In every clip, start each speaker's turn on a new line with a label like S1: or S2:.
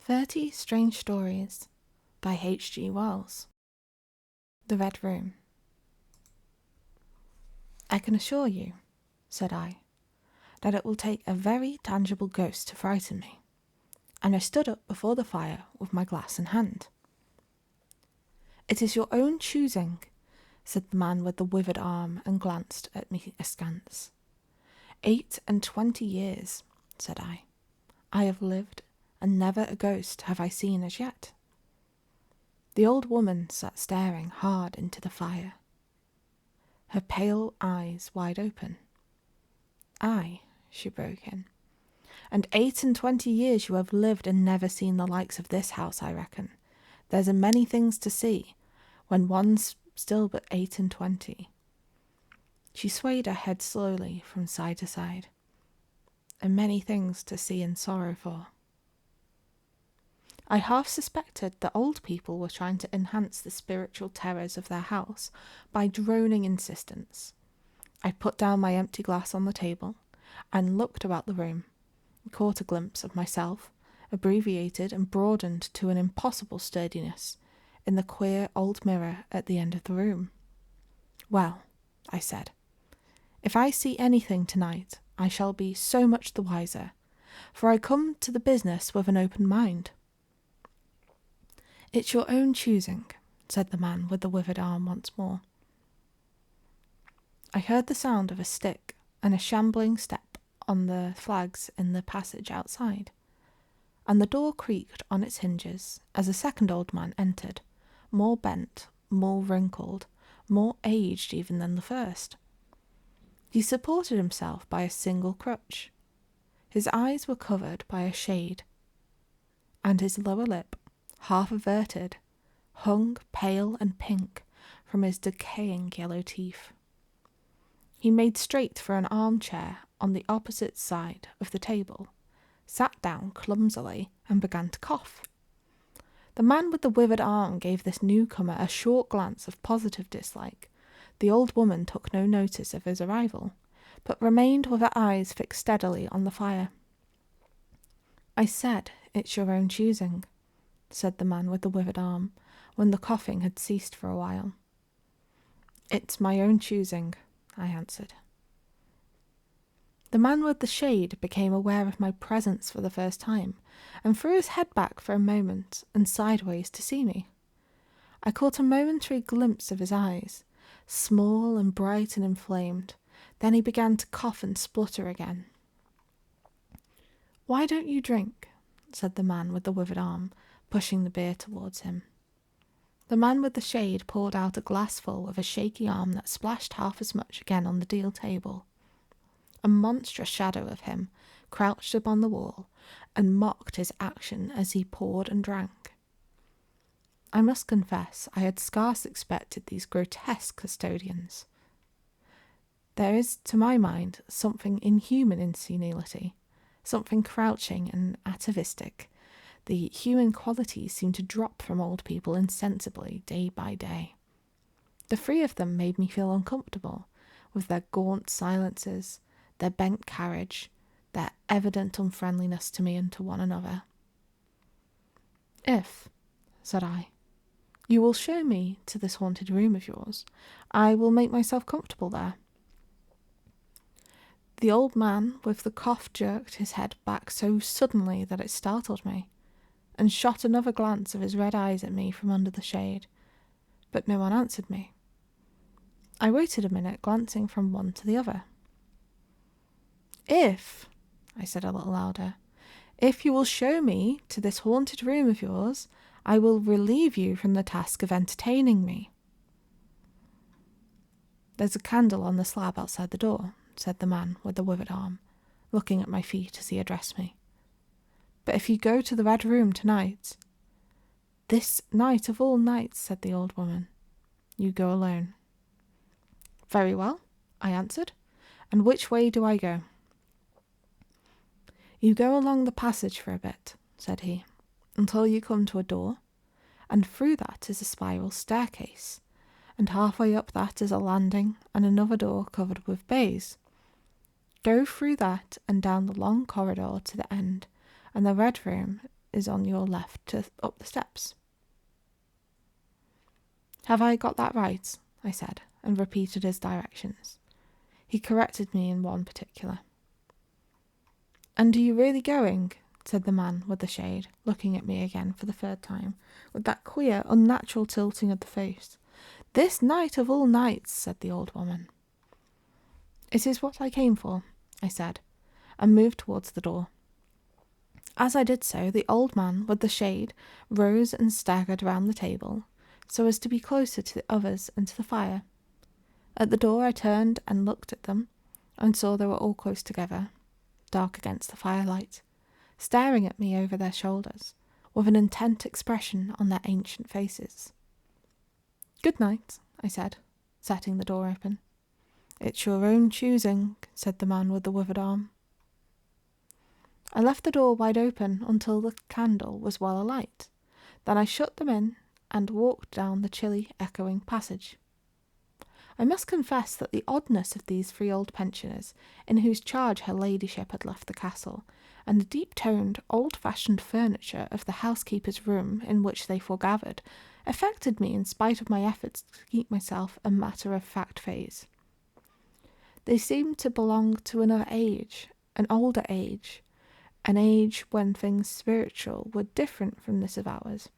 S1: 30 Strange Stories by H.G. Wells. The Red Room. I can assure you, said I, that it will take a very tangible ghost to frighten me, and I stood up before the fire with my glass in hand. It is your own choosing, said the man with the withered arm, and glanced at me askance. 28 years, said I have lived, and never a ghost have I seen as yet. The old woman sat staring hard into the fire, her pale eyes wide open. Aye, she broke in, and 28 years you have lived and never seen the likes of this house, I reckon. There's a many things to see, when one's still but 28. She swayed her head slowly from side to side. And many things to see and sorrow for. I half suspected that old people were trying to enhance the spiritual terrors of their house by droning insistence. I put down my empty glass on the table and looked about the room, caught a glimpse of myself, abbreviated and broadened to an impossible sturdiness, in the queer old mirror at the end of the room. Well, I said, if I see anything tonight, I shall be so much the wiser, for I come to the business with an open mind. It's your own choosing, said the man with the withered arm once more. I heard the sound of a stick and a shambling step on the flags in the passage outside, and the door creaked on its hinges as a second old man entered, more bent, more wrinkled, more aged even than the first. He supported himself by a single crutch. His eyes were covered by a shade, and his lower lip, half averted, hung pale and pink from his decaying yellow teeth. He made straight for an armchair on the opposite side of the table, sat down clumsily, and began to cough. The man with the withered arm gave this newcomer a short glance of positive dislike. The old woman took no notice of his arrival, but remained with her eyes fixed steadily on the fire. I said, it's your own choosing, said the man with the withered arm, when the coughing had ceased for a while. It's my own choosing, I answered. The man with the shade became aware of my presence for the first time, and threw his head back for a moment and sideways to see me. I caught a momentary glimpse of his eyes, small and bright and inflamed. Then he began to cough and splutter again. Why don't you drink? Said the man with the withered arm, pushing the beer towards him. The man with the shade poured out a glassful with a shaky arm that splashed half as much again on the deal table. A monstrous shadow of him crouched upon the wall and mocked his action as he poured and drank. I must confess I had scarce expected these grotesque custodians. There is, to my mind, something inhuman in senility, something crouching and atavistic. The human qualities seem to drop from old people insensibly day by day. The three of them made me feel uncomfortable, with their gaunt silences, their bent carriage, their evident unfriendliness to me and to one another. If, said I, you will show me to this haunted room of yours, I will make myself comfortable there. The old man with the cough jerked his head back so suddenly that it startled me, and shot another glance of his red eyes at me from under the shade, but no one answered me. I waited a minute, glancing from one to the other. If, I said a little louder, if you will show me to this haunted room of yours, I will relieve you from the task of entertaining me. There's a candle on the slab outside the door, said the man with the withered arm, looking at my feet as he addressed me. But if you go to the Red Room tonight— This night of all nights, said the old woman, you go alone. Very well, I answered. And which way do I go? You go along the passage for a bit, said he, until you come to a door, and through that is a spiral staircase, and halfway up that is a landing and another door covered with baize. Go through that and down the long corridor to the end, and the Red Room is on your left up the steps. Have I got that right? I said, and repeated his directions. He corrected me in one particular. And are you really going? Said the man with the shade, looking at me again for the third time, with that queer, unnatural tilting of the face. This night of all nights, said the old woman. It is what I came for, I said, and moved towards the door. As I did so, the old man with the shade rose and staggered round the table, so as to be closer to the others and to the fire. At the door I turned and looked at them, and saw they were all close together, dark against the firelight, staring at me over their shoulders, with an intent expression on their ancient faces. Good night, I said, setting the door open. It's your own choosing, said the man with the withered arm. I left the door wide open until the candle was well alight. Then I shut them in and walked down the chilly, echoing passage. I must confess that the oddness of these three old pensioners, in whose charge her ladyship had left the castle, and the deep-toned, old-fashioned furniture of the housekeeper's room in which they foregathered, affected me in spite of my efforts to keep myself a matter-of-fact phase. They seemed to belong to another age, an older age, an age when things spiritual were different from this of ours,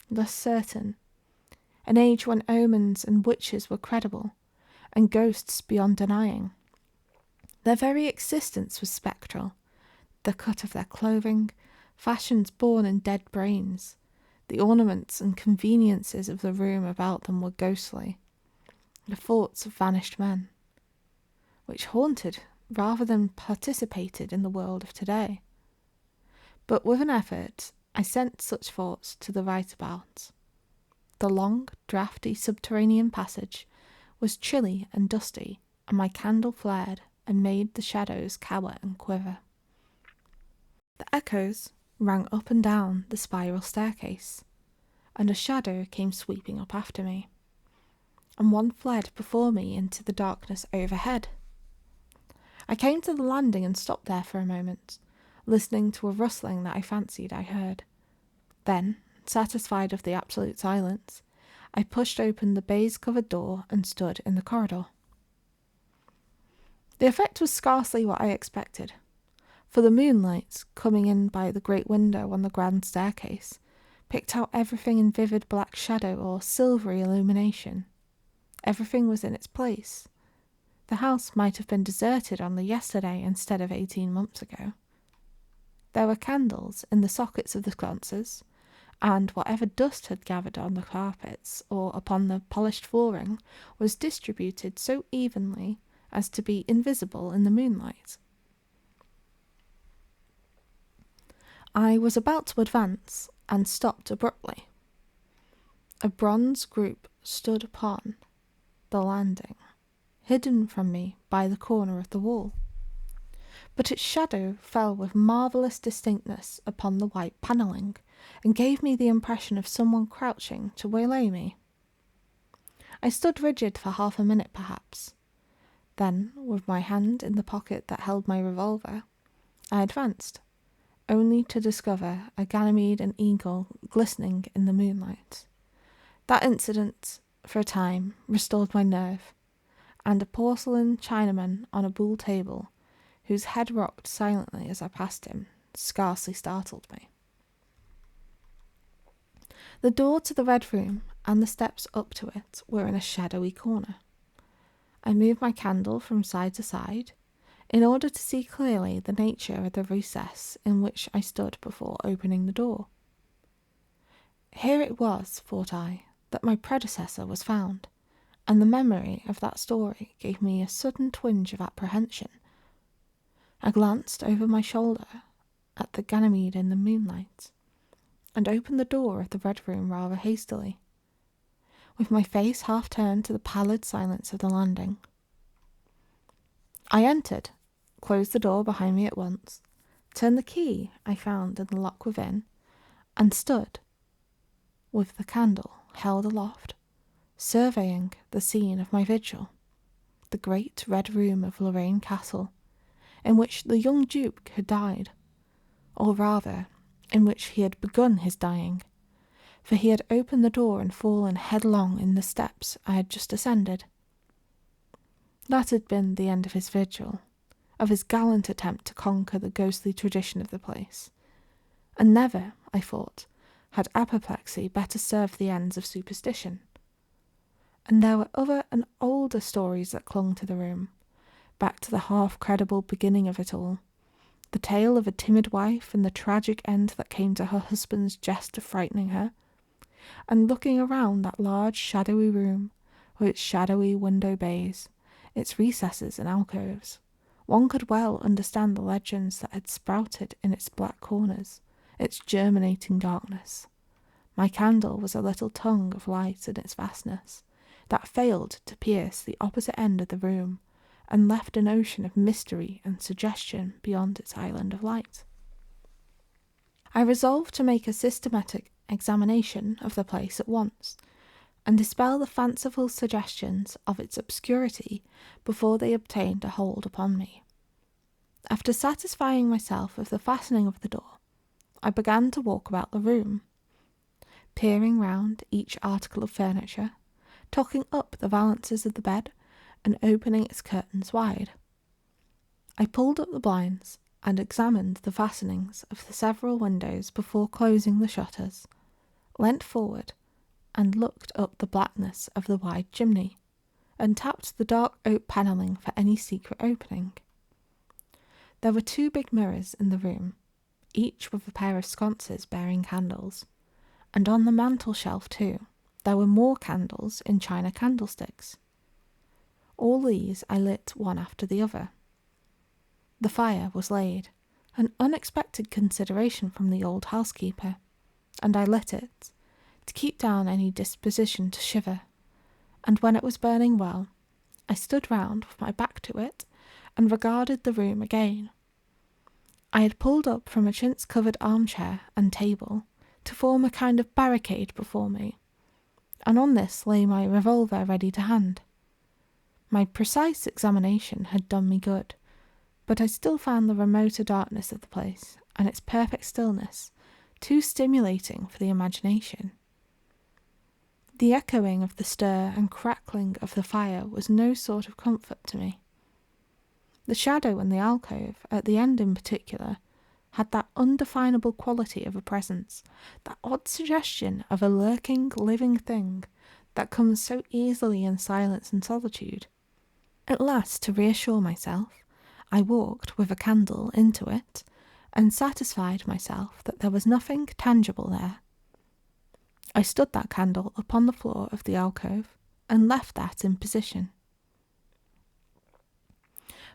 S1: less certain, an age when omens and witches were credible, and ghosts beyond denying. Their very existence was spectral, the cut of their clothing, fashions born in dead brains, the ornaments and conveniences of the room about them were ghostly, the thoughts of vanished men, which haunted rather than participated in the world of today. But with an effort, I sent such thoughts to the right about. The long, draughty subterranean passage was chilly and dusty, and my candle flared and made the shadows cower and quiver. The echoes rang up and down the spiral staircase, and a shadow came sweeping up after me, and one fled before me into the darkness overhead. I came to the landing and stopped there for a moment, listening to a rustling that I fancied I heard. Then, satisfied of the absolute silence, I pushed open the baize-covered door and stood in the corridor. The effect was scarcely what I expected, for the moonlight, coming in by the great window on the grand staircase, picked out everything in vivid black shadow or silvery illumination. Everything was in its place. The house might have been deserted only yesterday instead of 18 months ago. There were candles in the sockets of the sconces, and whatever dust had gathered on the carpets or upon the polished flooring was distributed so evenly as to be invisible in the moonlight. I was about to advance and stopped abruptly. A bronze group stood upon the landing, hidden from me by the corner of the wall, but its shadow fell with marvellous distinctness upon the white panelling, and gave me the impression of someone crouching to waylay me. I stood rigid for half a minute perhaps. Then, with my hand in the pocket that held my revolver, I advanced, only to discover a Ganymede and eagle glistening in the moonlight. That incident, for a time, restored my nerve, and a porcelain Chinaman on a buhl table, whose head rocked silently as I passed him, scarcely startled me. The door to the Red Room and the steps up to it were in a shadowy corner. I moved my candle from side to side, in order to see clearly the nature of the recess in which I stood before opening the door. Here it was, thought I, that my predecessor was found, and the memory of that story gave me a sudden twinge of apprehension. I glanced over my shoulder at the Ganymede in the moonlight, and opened the door of the Red Room rather hastily, with my face half turned to the pallid silence of the landing. I entered, closed the door behind me at once, turned the key I found in the lock within, and stood, with the candle held aloft, surveying the scene of my vigil, the great Red Room of Lorraine Castle, in which the young Duke had died, or rather, in which he had begun his dying, for he had opened the door and fallen headlong in the steps I had just ascended. That had been the end of his vigil, of his gallant attempt to conquer the ghostly tradition of the place. And never, I thought, had apoplexy better served the ends of superstition. And there were other and older stories that clung to the room, back to the half-credible beginning of it all, the tale of a timid wife and the tragic end that came to her husband's jest of frightening her. And looking around that large shadowy room, with its shadowy window bays, its recesses and alcoves, one could well understand the legends that had sprouted in its black corners, its germinating darkness. My candle was a little tongue of light in its vastness, that failed to pierce the opposite end of the room, and left an ocean of mystery and suggestion beyond its island of light. I resolved to make a systematic examination of the place at once, and dispel the fanciful suggestions of its obscurity before they obtained a hold upon me. After satisfying myself of the fastening of the door, I began to walk about the room, peering round each article of furniture, tucking up the valances of the bed, and opening its curtains wide. I pulled up the blinds and examined the fastenings of the several windows before closing the shutters, leant forward and looked up the blackness of the wide chimney, and tapped the dark oak panelling for any secret opening. There were 2 big mirrors in the room, each with a pair of sconces bearing candles, and on the mantel-shelf too there were more candles in china candlesticks. All these I lit one after the other. The fire was laid, an unexpected consideration from the old housekeeper, and I lit it, to keep down any disposition to shiver, and when it was burning well, I stood round with my back to it, and regarded the room again. I had pulled up from a chintz-covered armchair and table to form a kind of barricade before me, and on this lay my revolver ready to hand. My precise examination had done me good, but I still found the remoter darkness of the place and its perfect stillness too stimulating for the imagination. The echoing of the stir and crackling of the fire was no sort of comfort to me. The shadow in the alcove, at the end in particular, had that undefinable quality of a presence, that odd suggestion of a lurking, living thing that comes so easily in silence and solitude. At last, to reassure myself, I walked with a candle into it, and satisfied myself that there was nothing tangible there. I stood that candle upon the floor of the alcove, and left that in position.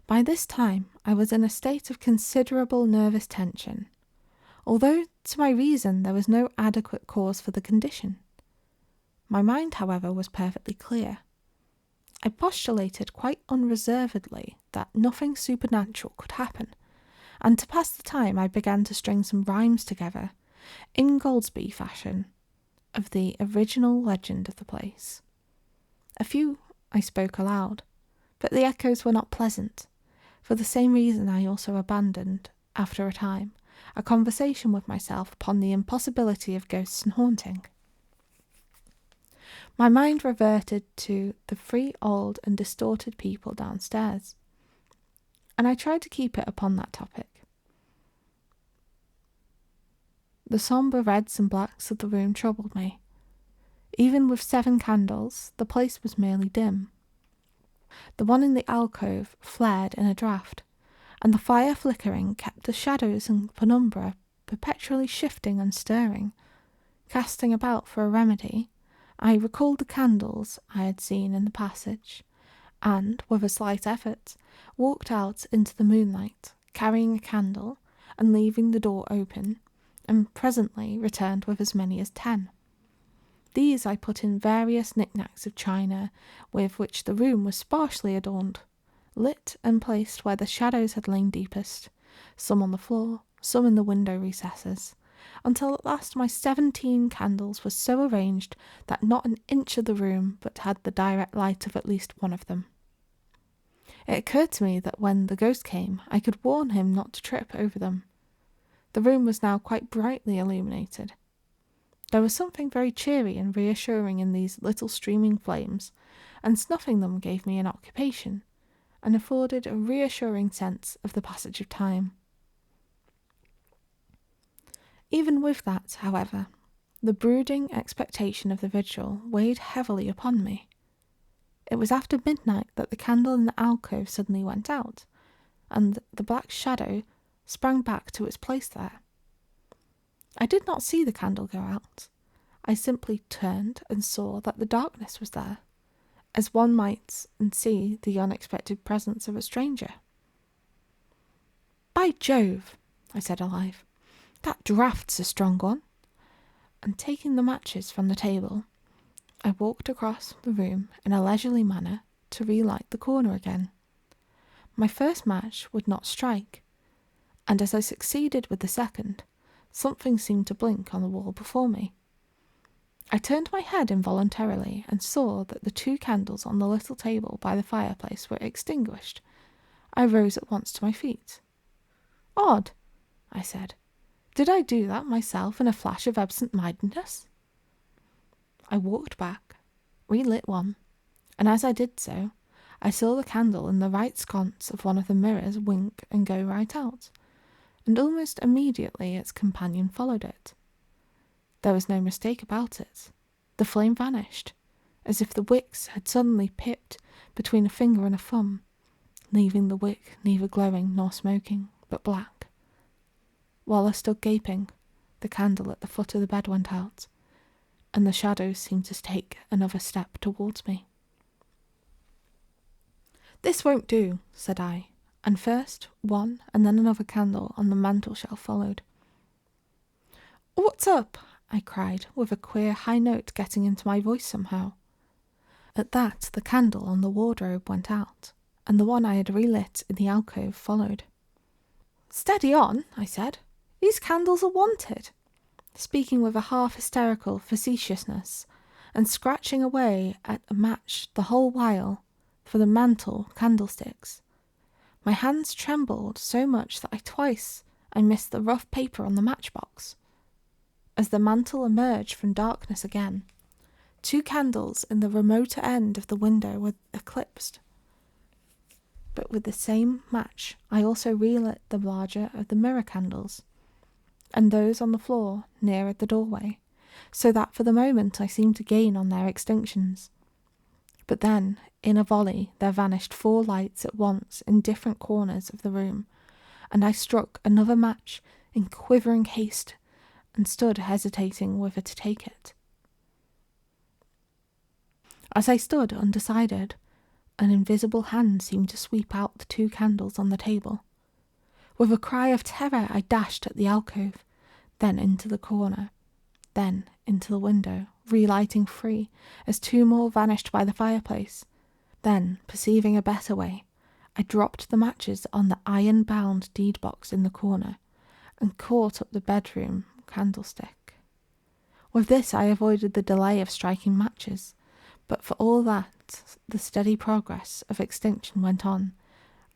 S1: By this time I was in a state of considerable nervous tension, although to my reason there was no adequate cause for the condition. My mind, however, was perfectly clear. I postulated quite unreservedly that nothing supernatural could happen, and to pass the time I began to string some rhymes together, in Goldsby fashion, of the original legend of the place. A few I spoke aloud, but the echoes were not pleasant. For the same reason I also abandoned, after a time, a conversation with myself upon the impossibility of ghosts and haunting. My mind reverted to the 3 old and distorted people downstairs, and I tried to keep it upon that topic. The sombre reds and blacks of the room troubled me. Even with 7 candles, the place was merely dim. The one in the alcove flared in a draught, and the fire flickering kept the shadows and penumbra perpetually shifting and stirring. Casting about for a remedy, I recalled the candles I had seen in the passage, and, with a slight effort, walked out into the moonlight, carrying a candle and leaving the door open, and presently returned with as many as 10. These I put in various knickknacks of china with which the room was sparsely adorned, lit and placed where the shadows had lain deepest, some on the floor, some in the window recesses, until at last my 17 candles were so arranged that not an inch of the room but had the direct light of at least one of them. It occurred to me that when the ghost came, I could warn him not to trip over them. The room was now quite brightly illuminated. There was something very cheery and reassuring in these little streaming flames, and snuffing them gave me an occupation, and afforded a reassuring sense of the passage of time. Even with that, however, the brooding expectation of the vigil weighed heavily upon me. It was after midnight that the candle in the alcove suddenly went out, and the black shadow sprang back to its place there. I did not see the candle go out. I simply turned and saw that the darkness was there, as one might and see the unexpected presence of a stranger. "By Jove," I said aloud, "that draught's a strong one." And taking the matches from the table, I walked across the room in a leisurely manner to relight the corner again. My first match would not strike, and as I succeeded with the second, something seemed to blink on the wall before me. I turned my head involuntarily and saw that the 2 candles on the little table by the fireplace were extinguished. I rose at once to my feet. "Odd," I said. "Did I do that myself in a flash of absent-mindedness?" I walked back, relit one, and as I did so, I saw the candle in the right sconce of one of the mirrors wink and go right out, and almost immediately its companion followed it. There was no mistake about it. The flame vanished, as if the wicks had suddenly pipped between a finger and a thumb, leaving the wick neither glowing nor smoking, but black. While I stood gaping, the candle at the foot of the bed went out, and the shadows seemed to take another step towards me. "This won't do," said I, and first one and then another candle on the mantel-shelf followed. "What's up?" I cried, with a queer high note getting into my voice somehow. At that the candle on the wardrobe went out, and the one I had relit in the alcove followed. "Steady on," I said. "These candles are wanted," speaking with a half-hysterical facetiousness, and scratching away at a match the whole while for the mantel candlesticks. My hands trembled so much that twice I missed the rough paper on the matchbox. As the mantel emerged from darkness again, 2 candles in the remoter end of the window were eclipsed. But with the same match I also relit the larger of the mirror candles, and those on the floor nearer the doorway, so that for the moment I seemed to gain on their extinctions. But then, in a volley, there vanished 4 lights at once in different corners of the room, and I struck another match in quivering haste and stood hesitating whether to take it. As I stood undecided, an invisible hand seemed to sweep out the 2 candles on the table. With a cry of terror I dashed at the alcove, then into the corner, then into the window, relighting 3 as 2 more vanished by the fireplace. Then, perceiving a better way, I dropped the matches on the iron-bound deed box in the corner and caught up the bedroom candlestick. With this I avoided the delay of striking matches, but for all that the steady progress of extinction went on,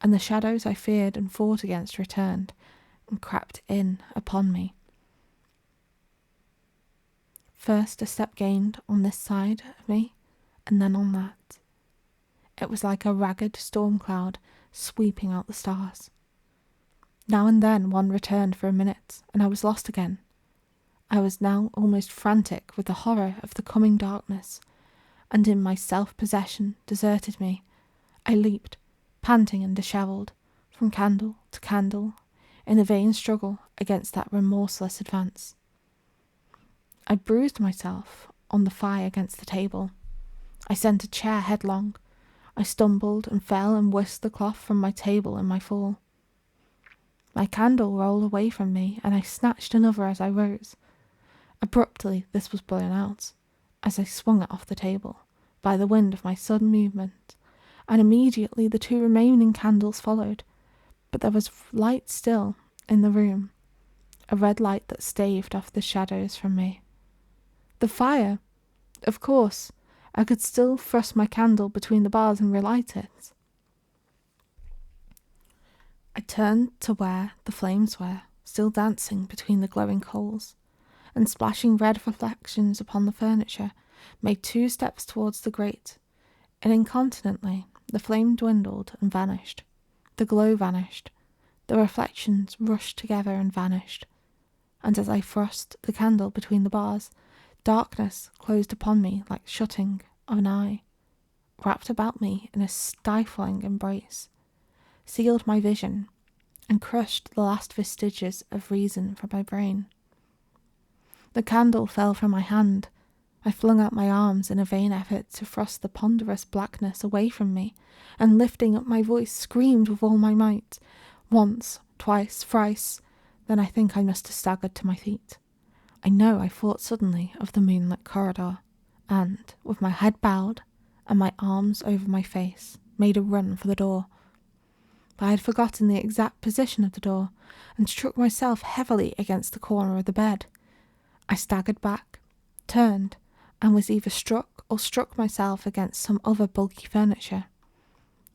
S1: and the shadows I feared and fought against returned and crept in upon me. First a step gained on this side of me, and then on that. It was like a ragged storm cloud sweeping out the stars. Now and then one returned for a minute, and I was lost again. I was now almost frantic with the horror of the coming darkness, and in my self-possession deserted me. I leaped, panting and dishevelled, from candle to candle, in a vain struggle against that remorseless advance. I bruised myself on the thigh against the table. I sent a chair headlong. I stumbled and fell and whisked the cloth from my table in my fall. My candle rolled away from me, and I snatched another as I rose. Abruptly this was blown out, as I swung it off the table, by the wind of my sudden movement, and immediately the 2 remaining candles followed, but there was light still in the room, a red light that staved off the shadows from me. The fire! Of course, I could still thrust my candle between the bars and relight it. I turned to where the flames were, still dancing between the glowing coals, and splashing red reflections upon the furniture, made 2 steps towards the grate, and incontinently the flame dwindled and vanished. The glow vanished. The reflections rushed together and vanished. And as I thrust the candle between the bars, darkness closed upon me like shutting of an eye, wrapped about me in a stifling embrace, sealed my vision, and crushed the last vestiges of reason from my brain. The candle fell from my hand. I flung out my arms in a vain effort to thrust the ponderous blackness away from me, and lifting up my voice, screamed with all my might, once, twice, thrice. Then I think I must have staggered to my feet. I know I thought suddenly of the moonlit corridor, and, with my head bowed and my arms over my face, made a run for the door. But I had forgotten the exact position of the door, and struck myself heavily against the corner of the bed. I staggered back, turned, and was either struck or struck myself against some other bulky furniture.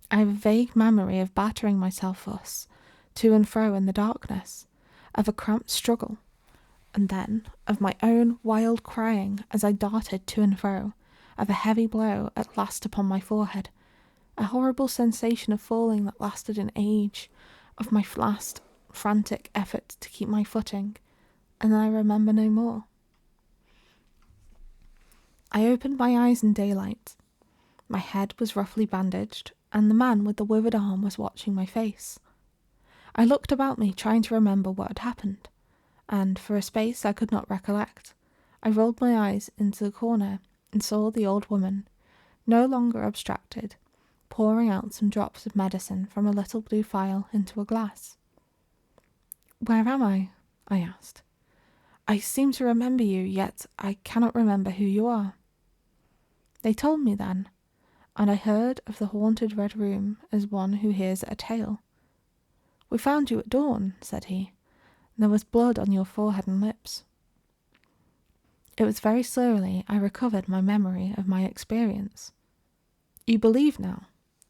S1: I have a vague memory of battering myself thus, to and fro in the darkness, of a cramped struggle, and then of my own wild crying as I darted to and fro, of a heavy blow at last upon my forehead, a horrible sensation of falling that lasted an age, of my last frantic effort to keep my footing, and then I remember no more. I opened my eyes in daylight. My head was roughly bandaged, and the man with the withered arm was watching my face. I looked about me, trying to remember what had happened, and for a space I could not recollect. I rolled my eyes into the corner and saw the old woman, no longer abstracted, pouring out some drops of medicine from a little blue phial into a glass. "Where am I?" I asked. "I seem to remember you, yet I cannot remember who you are." They told me then, and I heard of the haunted red room as one who hears a tale. "We found you at dawn," said he. "There was blood on your forehead and lips." It was very slowly I recovered my memory of my experience. "You believe now,"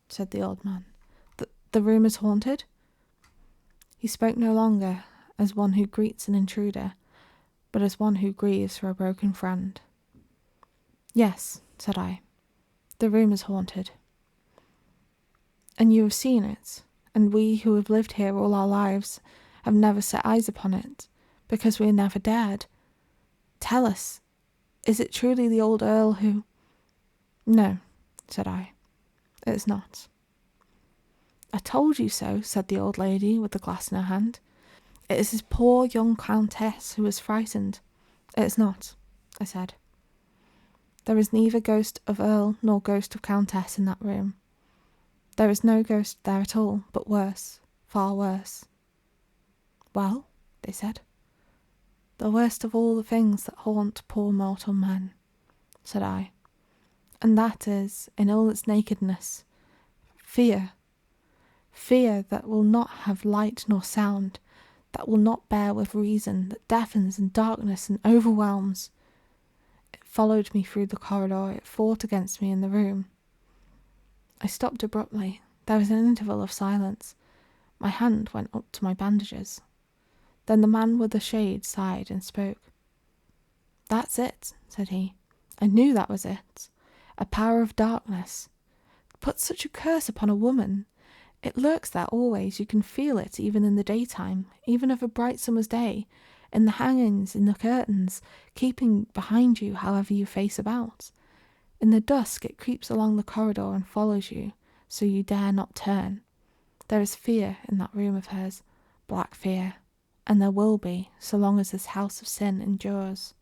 S1: said the old man, "that the room is haunted?" He spoke no longer as one who greets an intruder, but as one who grieves for a broken friend. "Yes," said I, "the room is haunted." "And you have seen it, and we who have lived here all our lives have never set eyes upon it, because we never dared. Tell us, is it truly the old earl who—" "No," said I, "it is not." "I told you so," said the old lady with the glass in her hand. "It is his poor young countess who was frightened." "It is not," I said. "There is neither ghost of earl nor ghost of countess in that room. There is no ghost there at all, but worse, far worse." "Well," they said. "The worst of all the things that haunt poor mortal men," said I, "and that is, in all its nakedness, fear. Fear that will not have light nor sound, that will not bear with reason, that deafens in darkness and overwhelms. It followed me through the corridor, it fought against me in the room." I stopped abruptly. There was an interval of silence. My hand went up to my bandages. Then the man with the shade sighed and spoke. "That's it," said he. "I knew that was it. A power of darkness. Put such a curse upon a woman. It lurks there always. You can feel it even in the daytime, even of a bright summer's day, in the hangings, in the curtains, keeping behind you however you face about. In the dusk it creeps along the corridor and follows you, so you dare not turn. There is fear in that room of hers, black fear, and there will be so long as this house of sin endures."